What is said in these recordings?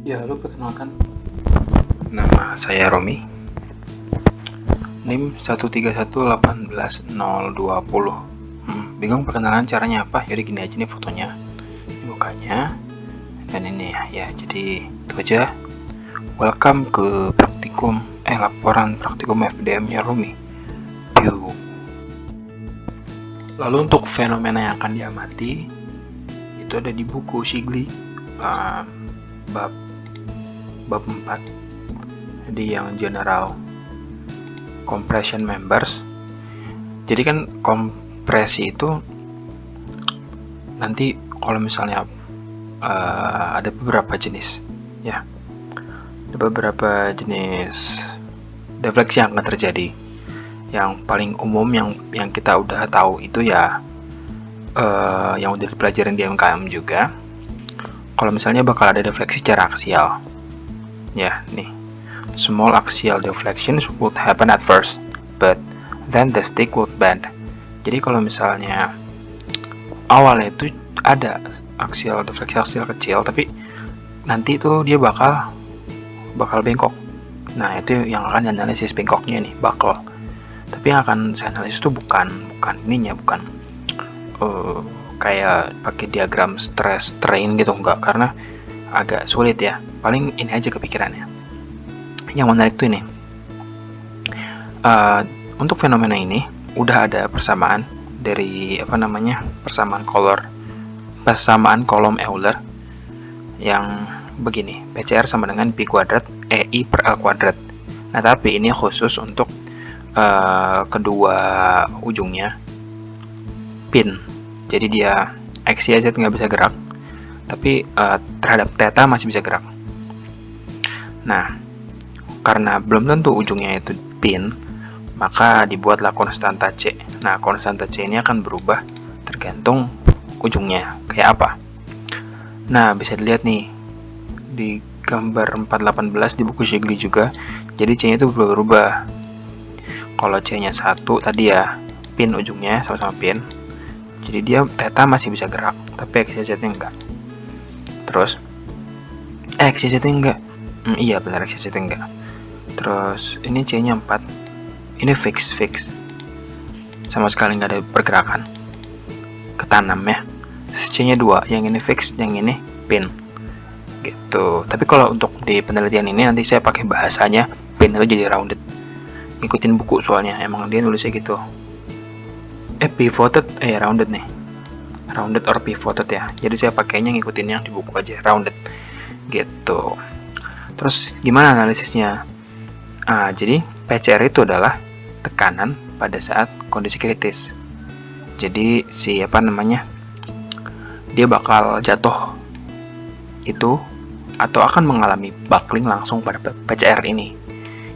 Ya, halo, perkenalkan. Nama saya Romi. NIM 131818020. Bingung perkenalan caranya apa? Jadi gini aja nih fotonya. Ini mukanya. Dan ini ya. Jadi itu aja. Welcome ke laporan praktikum FDM-nya Romi. Yuk. Lalu untuk fenomena yang akan diamati itu ada di buku Shigli bab 4. Jadi yang general compression members. Jadi kan kompresi itu nanti kalau misalnya ada beberapa jenis ya. Ada beberapa jenis defleksi yang akan terjadi. Yang paling umum yang kita udah tahu itu ya yang udah dipelajarin di MKM juga. Kalau misalnya bakal ada defleksi secara aksial. Ya, nih. Small axial deflections would happen at first, but then the stick would bend. Jadi kalau misalnya awalnya itu ada defleksi aksial kecil, tapi nanti itu dia bakal bengkok. Nah, itu yang akan dianalisis bengkoknya nih, buckle. Tapi yang akan saya analisis itu bukan kayak pakai diagram stress strain gitu, enggak, karena agak sulit ya. Paling ini aja kepikirannya. Yang menarik tuh ini, untuk fenomena ini udah ada persamaan dari persamaan kolom Euler yang begini, PCR sama dengan pi kuadrat EI per L kuadrat. Nah, tapi ini khusus untuk kedua ujungnya pin. Jadi dia X, Y, Z nggak bisa gerak, tapi terhadap theta masih bisa gerak. Nah, karena belum tentu ujungnya itu pin, maka dibuatlah konstanta C. Nah, konstanta C ini akan berubah tergantung ujungnya kayak apa. Nah, bisa dilihat nih di gambar 418 di buku Shigli juga. Jadi C-nya itu berubah. Kalau C-nya 1 tadi ya, pin ujungnya sama-sama pin. Jadi dia theta masih bisa gerak, tapi X, Y, Z-nya enggak. Terus X, Y, Z-nya enggak. Iya benar, X, Y, Z-nya enggak. Terus ini C-nya 4. Ini fix. Sama sekali nggak ada pergerakan. Ketanam ya. C-nya 2, yang ini fix, yang ini pin. Gitu. Tapi kalau untuk di penelitian ini nanti saya pakai bahasanya pin itu jadi rounded. Ngikutin buku soalnya, emang dia nulisnya gitu. Pivoted, rounded nih. Rounded or pivoted ya. Jadi saya pakainya ngikutin yang di buku aja, rounded. Gitu. Terus gimana analisisnya? Jadi PCR itu adalah tekanan pada saat kondisi kritis. Jadi dia bakal jatuh itu atau akan mengalami buckling langsung pada PCR ini.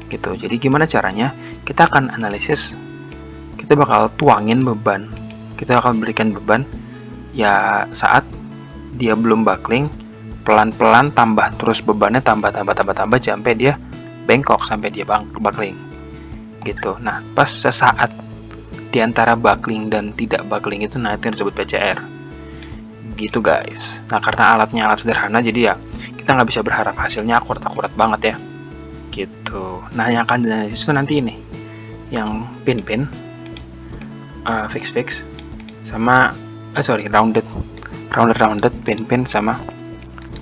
Gitu. Jadi gimana caranya? Kita akan analisis, kita bakal tuangin beban. Kita akan berikan beban ya saat dia belum buckling, pelan-pelan tambah terus bebannya tambah sampai dia bengkok, sampai dia buckling gitu. Nah, pas sesaat di antara buckling dan tidak buckling itu, nah itu yang disebut PCR gitu guys. Nah, karena alatnya alat sederhana, jadi ya kita nggak bisa berharap hasilnya akurat banget ya gitu. Nah, yang akan dianalisis itu nanti ini, yang pin fix sama rounded pin sama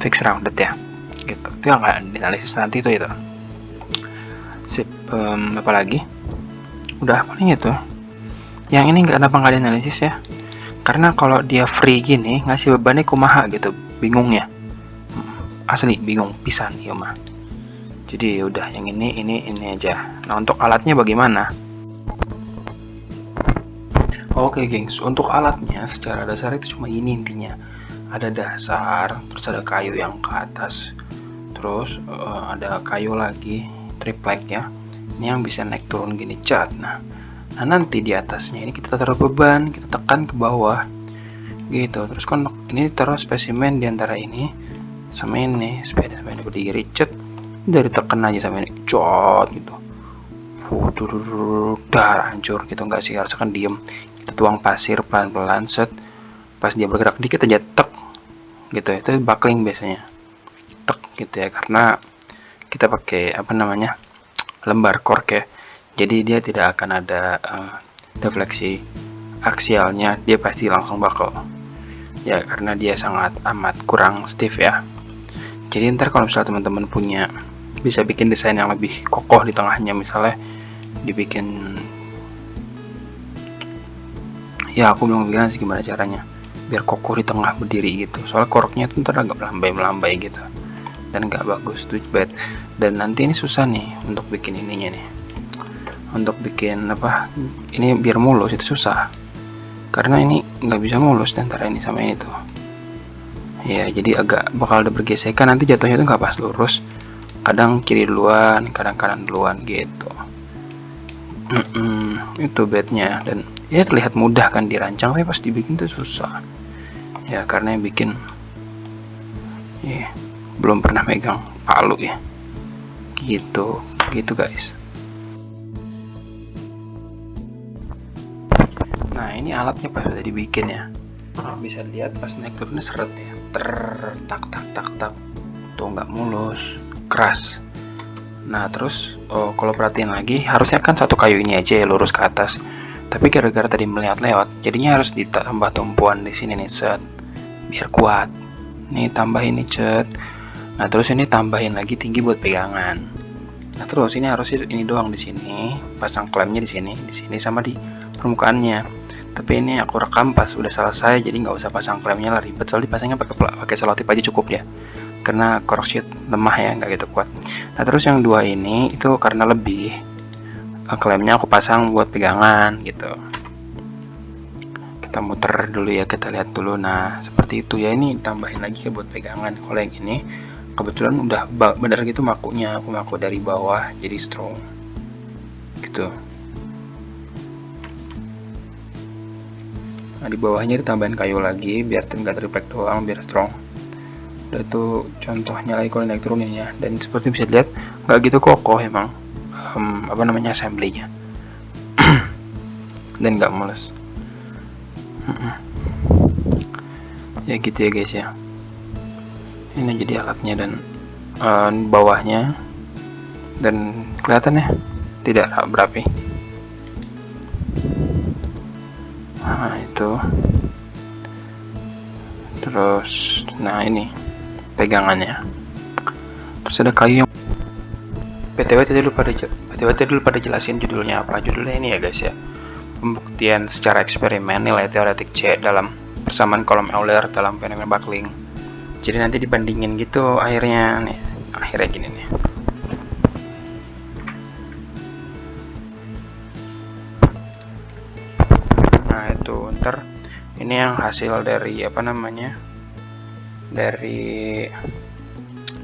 fix rounded ya gitu. Itu yang akan dianalisis nanti itu. Sip. Apalagi udah paling itu. Yang ini kenapa nggak dianalisis ya, karena kalau dia free gini ngasih bebannya kumaha gitu, bingung ya, asli bingung pisan ya mah. Jadi udah yang ini aja. Nah, untuk alatnya bagaimana? Oke gengs, untuk alatnya secara dasar itu cuma ini intinya. Ada dasar, terus ada kayu yang ke atas, terus ada kayu lagi triplek ya. Ini yang bisa naik turun gini cat. Nah, nanti di atasnya ini kita taruh beban, kita tekan ke bawah gitu. Terus kan ini taruh spesimen di antara ini sama ini, supaya ini berdiri cet. Dari tekan aja sama ini cot gitu. Dar hancur gitu, enggak sih, harusnya kan diem. Kita tuang pasir pelan-pelan set. Pas dia bergerak dikit aja tek gitu ya. Itu buckling biasanya. Tek gitu ya, karena kita pakai lembar cork ya, jadi dia tidak akan ada defleksi aksialnya, dia pasti langsung bakal ya, karena dia sangat amat kurang stiff ya. Jadi ntar kalau misalnya teman-teman punya, bisa bikin desain yang lebih kokoh di tengahnya, misalnya dibikin, ya aku belum pikiran sih gimana caranya biar kokoh di tengah berdiri gitu, soalnya korknya tuh ntar agak melambai gitu dan nggak bagus tuh bed. Dan nanti ini susah nih untuk bikin ininya nih, untuk bikin ini biar mulus itu susah, karena ini nggak bisa mulus antara ini sama ini tuh ya, jadi agak bakal ada bergesekan, nanti jatuhnya tuh nggak pas lurus, kadang kiri duluan, kadang kanan duluan gitu. Itu bednya, dan ya terlihat mudah kan dirancang, tapi pas dibikin tuh susah ya, karena yang bikin belum pernah megang palu ya, gitu guys. Nah ini alatnya pas udah dibikin ya, bisa lihat pas naik turunnya seret ya, tak tuh nggak mulus, keras. Nah terus kalau perhatiin lagi, harusnya kan satu kayu ini aja ya lurus ke atas, tapi gara-gara tadi melihat lewat, jadinya harus ditambah tumpuan di sini nih, set, biar kuat. Nih tambahin nih, cet. Nah terus ini tambahin lagi tinggi buat pegangan. Nah terus ini harusnya ini doang di sini, pasang klemnya di sini sama di permukaannya. Tapi ini aku rekam pas udah selesai, jadi nggak usah pasang klemnya lah, ribet, soalnya dipasangnya pakai selotip aja cukup ya, karena cork sheet lemah ya, nggak gitu kuat. Nah terus yang dua ini itu karena lebih, klemnya aku pasang buat pegangan gitu. Kita muter dulu ya, kita lihat dulu. Nah seperti itu ya, ini tambahin lagi buat pegangan. Kalau yang ini kebetulan udah bener gitu makunya, aku maku dari bawah jadi strong gitu. Nah di bawahnya ditambahin kayu lagi biar nggak triplek doang, biar strong. Udah itu contohnya lagi kalau naik turunin ya, dan seperti bisa dilihat nggak gitu kokoh emang assembly-nya dan nggak mulus. Ya gitu ya guys ya, ini jadi alatnya, dan bawahnya, dan kelihatannya tidak berapi. Nah itu terus, nah ini pegangannya, terus ada kayu yang btw tadi dulu pada jelasin judulnya apa. Judulnya ini ya guys ya, pembuktian secara eksperimen nilai teoretik C dalam persamaan kolom Euler dalam fenomena buckling. Jadi nanti dibandingin gitu akhirnya gini nih. Nah itu ntar ini yang hasil dari dari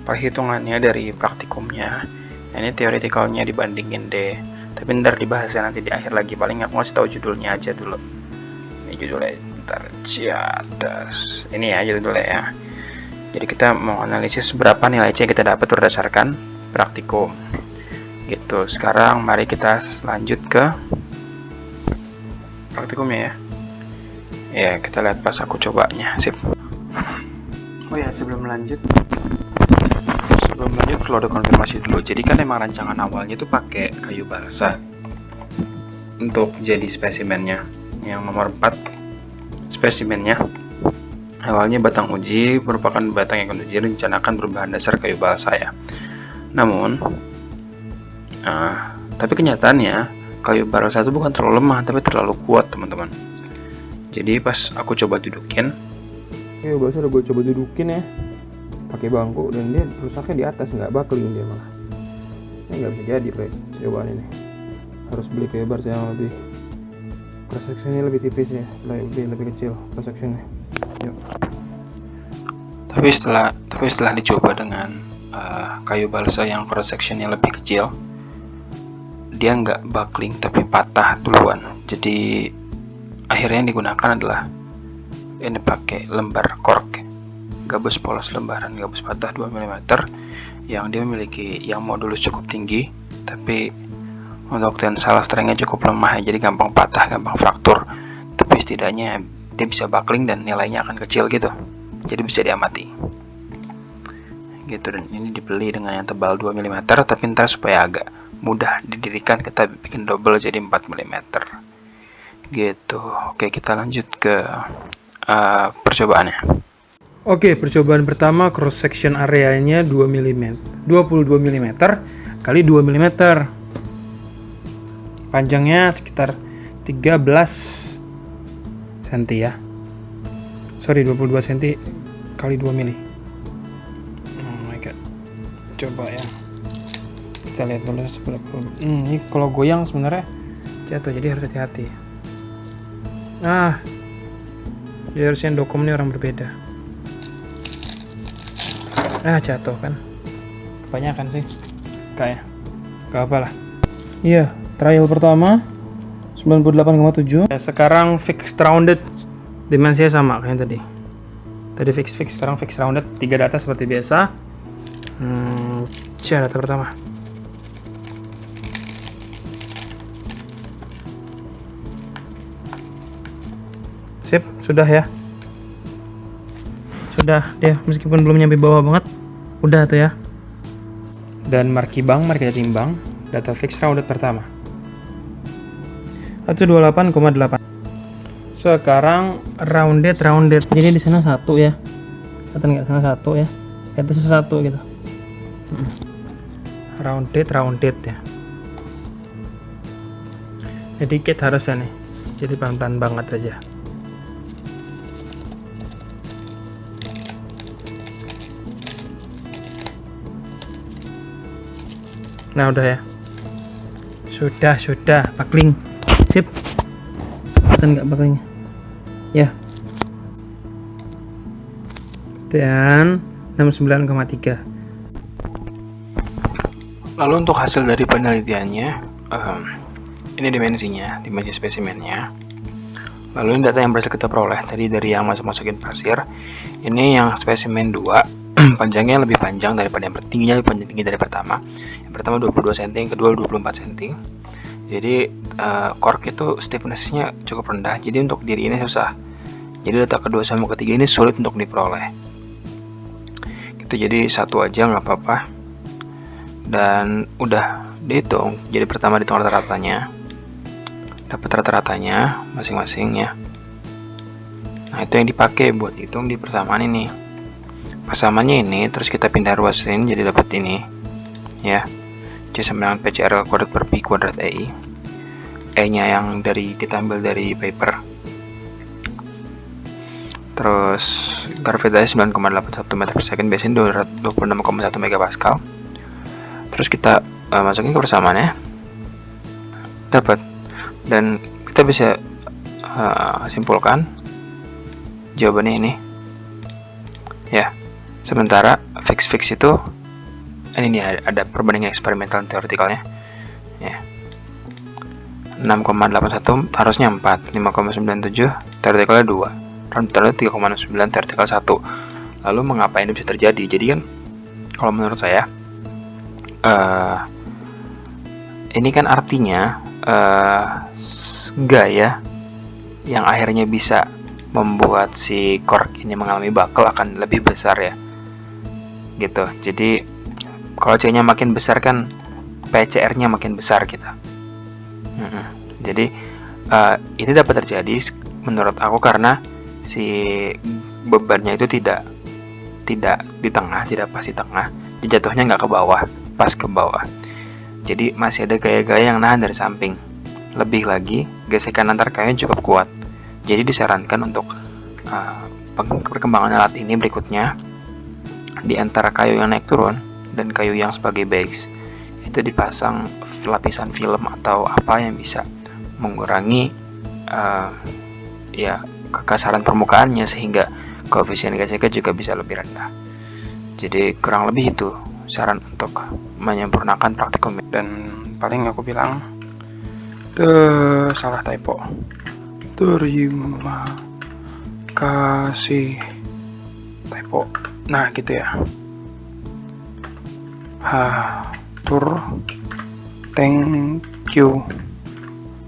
perhitungannya, dari praktikumnya. Nah, ini teoretikalnya dibandingin deh, tapi ntar dibahasnya nanti di akhir lagi. Paling aku ngasih tahu judulnya aja dulu. Ini judulnya ntar ciadas, ini aja judulnya ya. Jadi kita mau analisis berapa nilai C yang kita dapat berdasarkan praktikum gitu. Sekarang mari kita lanjut ke praktikumnya ya. Ya kita lihat pas aku cobanya. Sip. Oh ya, sebelum lanjut perlu ada konfirmasi dulu. Jadi kan emang rancangan awalnya itu pakai kayu balsa untuk jadi spesimennya. Yang nomor 4 spesimennya awalnya batang uji merupakan batang yang direncanakan berbahan dasar kayu balsa ya. Namun tapi kenyataannya kayu balsa itu bukan terlalu lemah, tapi terlalu kuat teman-teman. Jadi pas aku coba dudukin, kayu balsa udah gue coba dudukin ya pakai bangku, dan dia rusaknya di atas, nggak buckling dia malah. Ini nggak bisa jadi cobaan ini. Harus beli kayu balsa yang lebih cross sectionnya lebih tipis ya, lebih kecil cross sectionnya. Yuk. Tapi setelah dicoba dengan kayu balsa yang cross sectionnya lebih kecil, dia nggak buckling tapi patah duluan. Jadi akhirnya yang digunakan adalah ini pakai lembar cork gabus polos lembaran gabus patah 2 mm yang dia memiliki yang modulus cukup tinggi, tapi untuk tensile strength-nya cukup lemah ya, jadi gampang patah, gampang fraktur, tapi setidaknya dia bisa buckling dan nilainya akan kecil gitu, jadi bisa diamati gitu. Dan ini dibeli dengan yang tebal 2 mm, tapi ntar supaya agak mudah didirikan kita bikin double jadi 4 mm gitu. Oke, kita lanjut ke percobaannya. Oke, percobaan pertama, cross section areanya 2 mm, 22 mm kali 2 mm, panjangnya sekitar 13 cm ya, sorry 22 cm kali 2 mm. Oh my god, coba ya, kita lihat dulu seberapa. Ini kalau goyang sebenarnya jatuh, jadi harus hati-hati. Jadi harusnya dokom ini orang berbeda. Jatuh kan, kebanyakan sih kayak gak apa lah. Iya, trial pertama 98,7. Sekarang fixed rounded, dimensinya sama kayak tadi fix, sekarang fixed rounded. 3 data seperti biasa. Data pertama. Sip, sudah ya. Sudah dia, meskipun belum nyampe bawah banget, udah tuh ya. Dan mari kita timbang data fixed rounded pertama 128,8. Sekarang rounded, jadi di sana 1 ya, atau nggak, sana 1 ya, itu 1 gitu. Rounded ya, sedikit harusnya nih, jadi pelan-pelan banget aja. Nah udah ya, sudah bakling, sip. Kelihatan nggak baklingnya ya, dan 69,3. Lalu untuk hasil dari penelitiannya, ini dimensi spesimennya. Lalu ini data yang berhasil kita peroleh tadi dari yang masukin pasir. Ini yang spesimen 2 panjangnya lebih panjang daripada yang tingginya lebih tinggi dari pertama. Yang pertama 22 cm, yang kedua 24 cm. Jadi cork itu stiffness-nya cukup rendah. Jadi untuk diri ini susah. Jadi data kedua sama ketiga ini sulit untuk diperoleh. Gitu, jadi 1 aja nggak apa-apa. Dan udah dihitung. Jadi pertama dihitung rata-ratanya. Dapat rata-ratanya masing-masing ya. Nah, itu yang dipakai buat hitung di persamaan ini. Persamaannya ini, terus kita pindah ruasin jadi dapat ini ya, C sama dengan PCR kuadrat per Pi kuadrat EI. E nya yang kita ambil dari paper. Terus gravitasi 9,81 meter per second, biasanya 26,1 megapascal. Terus kita masukin ke persamaannya, dapat. Dan kita bisa simpulkan jawabannya ini ya. Sementara fix itu ini nih, ada perbandingan eksperimental dan teoretikalnya ya. 6,81 harusnya 4, 5,97 teoretikalnya 2, totalnya 3,69, teoritikal 1. Lalu mengapa ini bisa terjadi? Jadi kan kalau menurut saya ini kan artinya gaya yang akhirnya bisa membuat si cork ini mengalami buckle akan lebih besar ya, gitu. Jadi kalau C nya makin besar kan PCR nya makin besar gitu. Jadi ini dapat terjadi menurut aku karena si bebannya itu tidak di tengah, tidak pas di tengah, jatuhnya nggak ke bawah, pas ke bawah. Jadi masih ada gaya-gaya yang nahan dari samping. Lebih lagi gesekan antar kayu cukup kuat. Jadi disarankan untuk perkembangan alat ini berikutnya, di antara kayu yang naik turun dan kayu yang sebagai base itu dipasang lapisan film atau apa yang bisa mengurangi kekasaran permukaannya sehingga koefisien gesek juga bisa lebih rendah. Jadi kurang lebih itu saran untuk menyempurnakan praktikum. Dan paling aku bilang salah typo. Terima kasih, typo. Nah gitu ya. Thank you.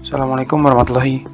Assalamualaikum warahmatullahi